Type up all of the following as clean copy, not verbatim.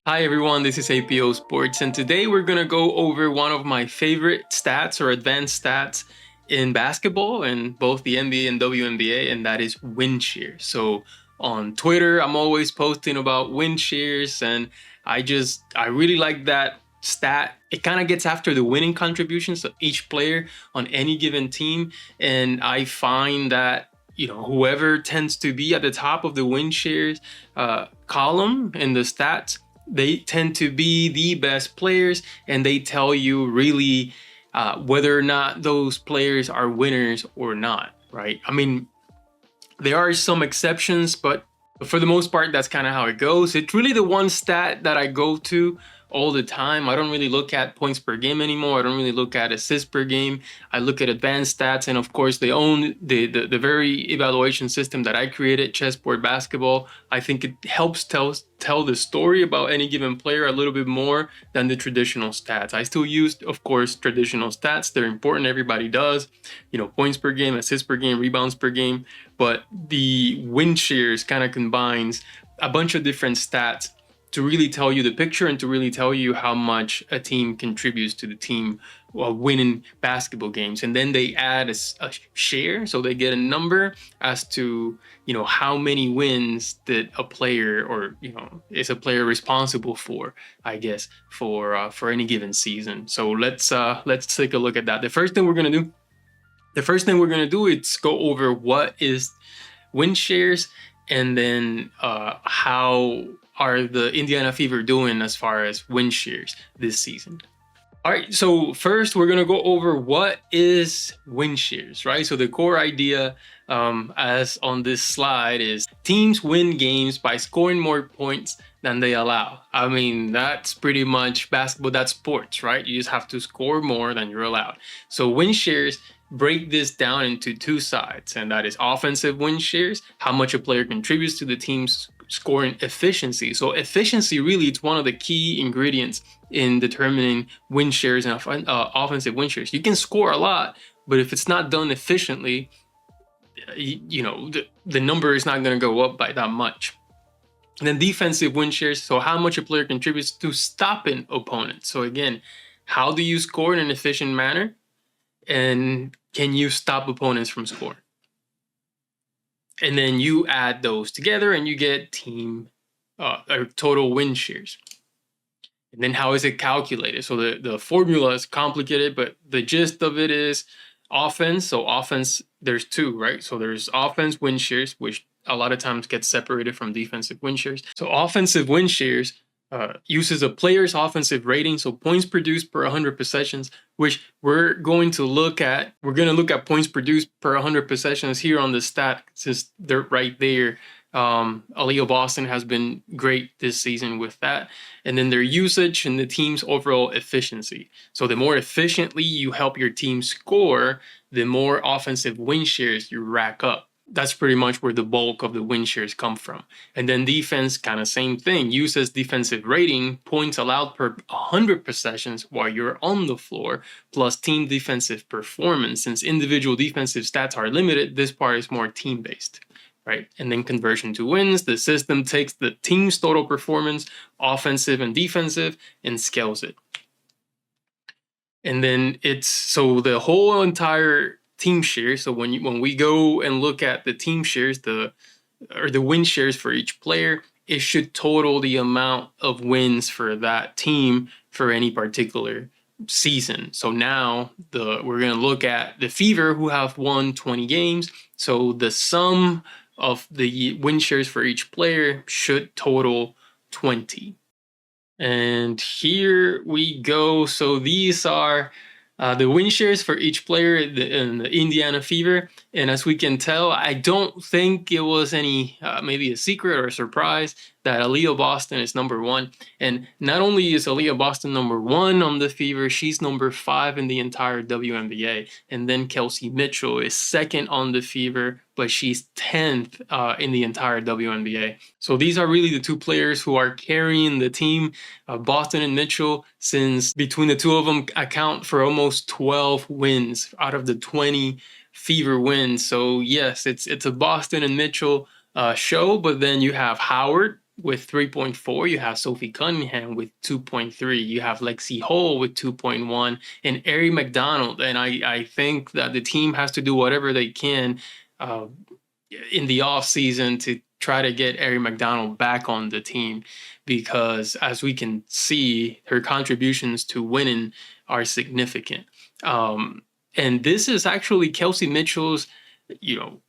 Hi everyone, this is APO Sports, and today we're going to go over one of my favorite stats or advanced stats in basketball in both the NBA and WNBA, and that is win shares. So on Twitter, I'm always posting about win shares, and I really like that stat. It kind of gets after the winning contributions of each player on any given team, and I find that whoever tends to be at the top of the win shares column in the stats, they tend to be the best players, and they tell you really whether or not those players are winners or not, right? I mean, there are some exceptions, but for the most part, that's kind of how it goes. It's really the one stat that I go to all the time. I don't really look at points per game anymore. I don't really look at assists per game. I look at advanced stats, and of course, they own the very evaluation system that I created, Chessboard Basketball. I think it helps tell the story about any given player a little bit more than the traditional stats. I still use, of course, traditional stats. They're important. Everybody does. Points per game, assists per game, rebounds per game. But the win shares kind of combines a bunch of different stats to really tell you the picture and to really tell you how much a team contributes to the team winning basketball games. And then they add a share, so they get a number as to how many wins that a player or is a player responsible for, I guess, for any given season. So let's take a look at that. The first thing we're gonna do is go over what is win shares, and then how are the Indiana Fever doing as far as win shares this season. All right, so first we're gonna go over what is win shares, right? So the core idea, as on this slide, is teams win games by scoring more points than they allow. I mean, that's pretty much basketball, that's sports, right? You just have to score more than you're allowed. So win shares break this down into two sides, and that is offensive win shares, how much a player contributes to the team's scoring efficiency. So efficiency, really, it's one of the key ingredients in determining win shares and offensive win shares. You can score a lot, but if it's not done efficiently, the number is not going to go up by that much. And then defensive win shares, so how much a player contributes to stopping opponents. So again, how do you score in an efficient manner? And can you stop opponents from scoring? And then you add those together and you get team or total win shares. And then how is it calculated? So the formula is complicated, but the gist of it is offense. So offense, there's two, right? So there's offense win shares, which a lot of times gets separated from defensive win shares. So offensive win shares uses a player's offensive rating, so points produced per 100 possessions, which we're going to look at. We're going to look at points produced per 100 possessions here on the stat, since they're right there. Aliyah Boston has been great this season with that. And then their usage and the team's overall efficiency. So the more efficiently you help your team score, the more offensive win shares you rack up. That's pretty much where the bulk of the win shares come from. And then defense, kind of same thing, uses defensive rating, points allowed per 100 possessions while you're on the floor, plus team defensive performance. Since individual defensive stats are limited, this part is more team-based, right? And then conversion to wins, the system takes the team's total performance, offensive and defensive, and scales it. And then so the whole entire team shares. So when we go and look at the team shares, the win shares for each player, it should total the amount of wins for that team for any particular season. So now we're going to look at the Fever, who have won 20 games. So the sum of the win shares for each player should total 20. And here we go. So these are the win shares for each player in the Indiana Fever. And as we can tell, I don't think it was any maybe a secret or a surprise that Aliyah Boston is number one. And not only is Aliyah Boston number one on the Fever, she's number 5 in the entire WNBA. And then Kelsey Mitchell is second on the Fever, but she's 10th in the entire WNBA. So these are really the two players who are carrying the team, Boston and Mitchell, since between the two of them account for almost 12 wins out of the 20 Fever wins. So yes, it's a Boston and Mitchell show, but then you have Howard, with 3.4. You have Sophie Cunningham with 2.3. You have Lexi Hole with 2.1, and Ari McDonald. And I think that the team has to do whatever they can uh, in the off season to try to get Ari McDonald back on the team, because as we can see, her contributions to winning are significant. And this is actually Kelsey Mitchell's, you know,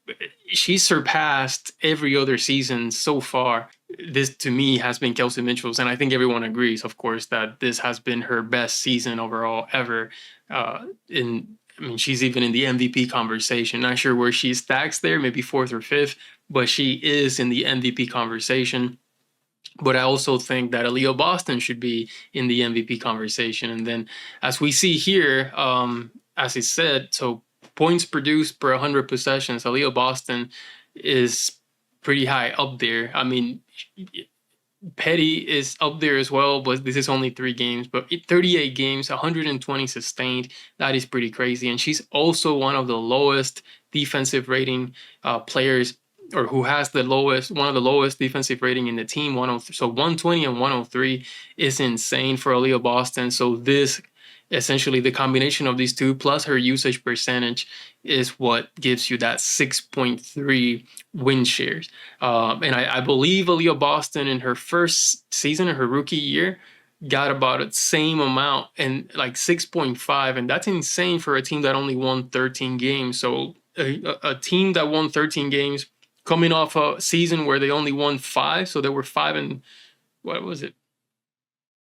she surpassed every other season so far. This to me has been Kelsey Mitchell's, and I think everyone agrees, of course, that this has been her best season overall ever. I mean, she's even in the MVP conversation. Not sure where she stacks there, maybe fourth or fifth, but she is in the MVP conversation. But I also think that Aliyah Boston should be in the MVP conversation. And then, as we see here, as I said, so points produced per 100 possessions, Aliyah Boston is pretty high up there. I mean, Petty is up there as well, but this is only 3 games. But 38 games, 120 sustained. That is pretty crazy. And she's also one of the lowest defensive rating players, or who has one of the lowest defensive rating in the team. 103, so 120 and 103 is insane for Aliyah Boston. So this, essentially the combination of these two plus her usage percentage, is what gives you that 6.3 win shares. And I believe Aliyah Boston in her first season, in her rookie year, got about the same amount, and like 6.5. And that's insane for a team that only won 13 games. So a team that won 13 games coming off a season where they only won 5. So they were 5 and, what was it?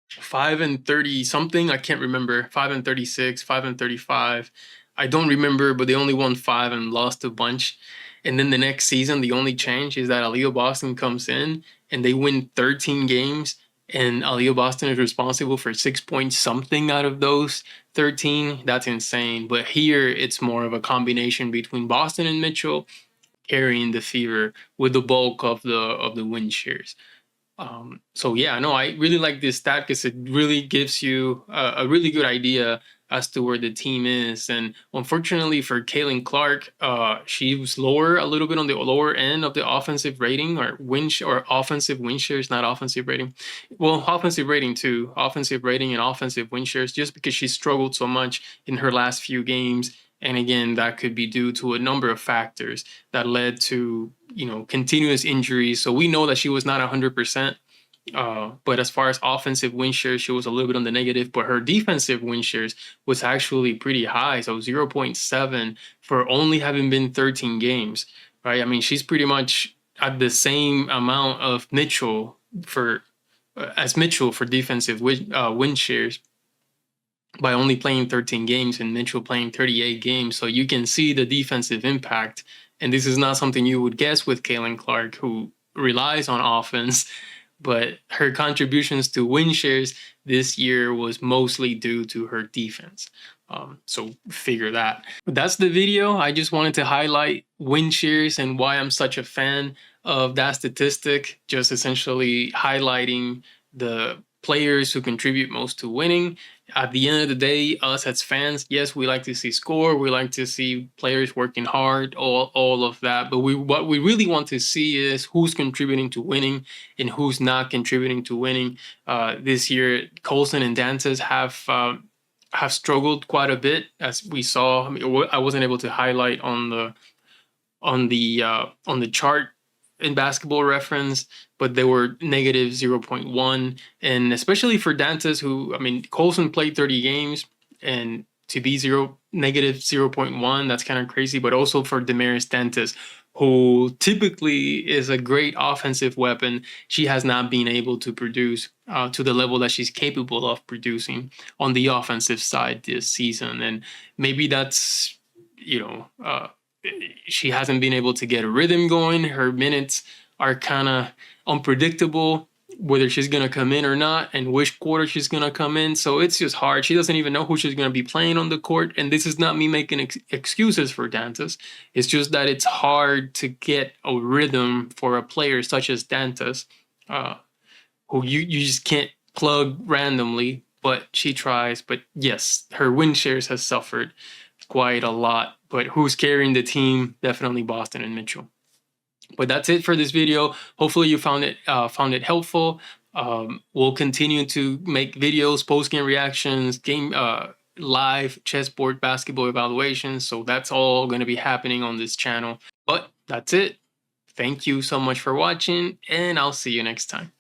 5 and 30 something. I can't remember. 5 and 36, 5 and 35. I don't remember, but they only won 5 and lost a bunch. And then the next season, the only change is that Aliyah Boston comes in and they win 13 games. And Aliyah Boston is responsible for 6 points something out of those 13. That's insane. But here it's more of a combination between Boston and Mitchell carrying the fever with the bulk of the win shares. So yeah, no, I really like this stat because it really gives you a really good idea as to where the team is. And unfortunately for Caitlin Clark, she was a little bit on the lower end of the offensive rating, or offensive win shares, not offensive rating. Well, offensive rating too, offensive rating and offensive win shares, just because she struggled so much in her last few games. And again, that could be due to a number of factors that led to, continuous injuries. So we know that she was not 100%. But as far as offensive win shares, she was a little bit on the negative, but her defensive win shares was actually pretty high. So 0.7 for only having been 13 games, right? I mean, she's pretty much at the same amount of Mitchell for defensive win shares by only playing 13 games, and Mitchell playing 38 games. So you can see the defensive impact. And this is not something you would guess with Caitlin Clark, who relies on offense. But her contributions to win shares this year was mostly due to her defense. So figure that. But that's the video. I just wanted to highlight win shares and why I'm such a fan of that statistic, just essentially highlighting the players who contribute most to winning. At the end of the day, us as fans, yes, we like to see score. We like to see players working hard, all of that. But what we really want to see is who's contributing to winning and who's not contributing to winning. This year, Colson and Dantas have struggled quite a bit, as we saw. I mean, I wasn't able to highlight on the chart in Basketball Reference, but they were negative 0.1. And especially for Dantas, who, I mean, Colson played 30 games, and to be negative 0.1, that's kind of crazy. But also for Damaris Dantas, who typically is a great offensive weapon, she has not been able to produce to the level that she's capable of producing on the offensive side this season. And maybe that's, she hasn't been able to get a rhythm going. Her minutes are kind of unpredictable, whether she's going to come in or not, and which quarter she's going to come in. So it's just hard. She doesn't even know who she's going to be playing on the court. And this is not me making excuses for Dantas. It's just that it's hard to get a rhythm for a player such as Dantas, who you just can't plug randomly, but she tries. But yes, her win shares has suffered quite a lot. But who's carrying the team? Definitely Boston and Mitchell. But that's it for this video. Hopefully you found it helpful. We'll continue to make videos, post-game reactions, game live chessboard basketball evaluations. So that's all going to be happening on this channel. But that's it. Thank you so much for watching, and I'll see you next time.